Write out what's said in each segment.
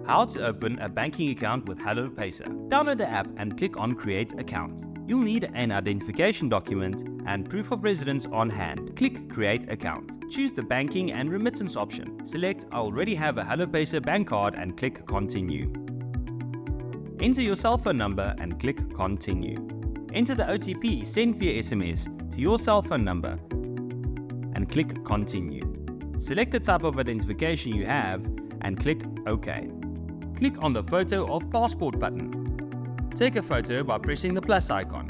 How to open a banking account with HelloPaisa. Download the app and click on Create Account. You'll need an identification document and proof of residence on hand. Click Create Account. Choose the banking and remittance option. Select I already have a HelloPaisa bank card and click Continue. Enter your cell phone number and click Continue. Enter the OTP sent via SMS to your cell phone number and click Continue. Select the type of identification you have and click OK. Click on the Photo of Passport button. Take a photo by pressing the plus icon.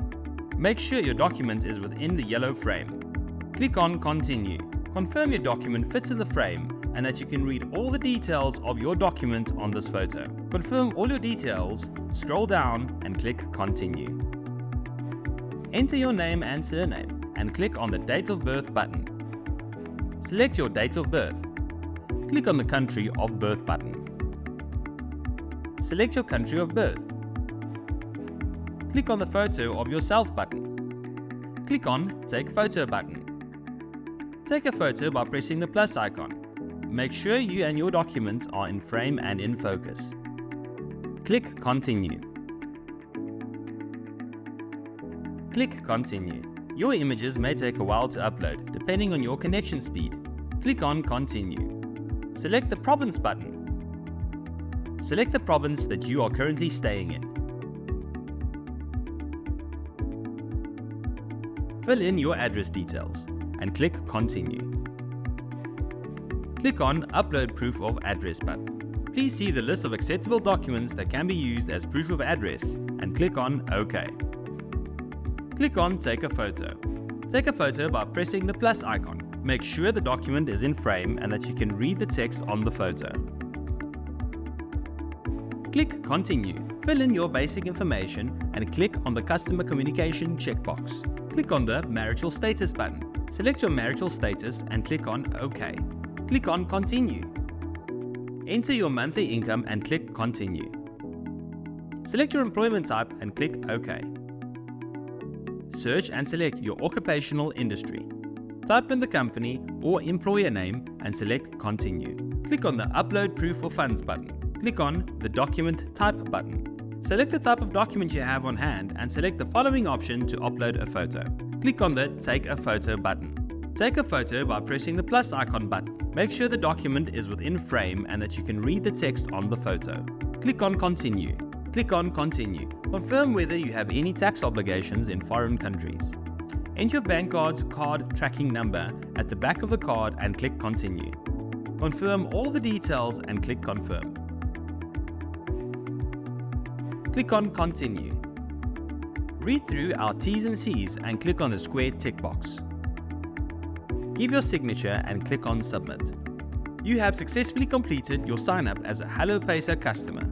Make sure your document is within the yellow frame. Click on Continue. Confirm your document fits in the frame and that you can read all the details of your document on this photo. Confirm all your details, scroll down and click Continue. Enter your name and surname and click on the Date of Birth button. Select your date of birth. Click on the Country of Birth button. Select your country of birth. Click on the Photo of yourself button. Click on Take Photo button. Take a photo by pressing the plus icon. Make sure you and your documents are in frame and in focus. Click Continue. Click Continue. Your images may take a while to upload, depending on your connection speed. Click on Continue. Select the Province button. Select the province that you are currently staying in. Fill in your address details and click Continue. Click on Upload Proof of Address button. Please see the list of acceptable documents that can be used as proof of address and click on OK. Click on Take a Photo. Take a photo by pressing the plus icon. Make sure the document is in frame and that you can read the text on the photo. Click Continue. Fill in your basic information and click on the Customer Communication checkbox. Click on the Marital Status button. Select your marital status and click on OK. Click on Continue. Enter your monthly income and click Continue. Select your employment type and click OK. Search and select your occupational industry. Type in the company or employer name and select Continue. Click on the Upload Proof of Funds button. Click on the Document Type button. Select the type of document you have on hand and select the following option to upload a photo. Click on the Take a Photo button. Take a photo by pressing the plus icon button. Make sure the document is within frame and that you can read the text on the photo. Click on Continue. Click on Continue. Confirm whether you have any tax obligations in foreign countries. Enter your bank card's card tracking number at the back of the card and click Continue. Confirm all the details and click Confirm. Click on Continue. Read through our T's and C's and click on the square tick box. Give your signature and click on Submit. You have successfully completed your sign up as a HelloPaisa customer.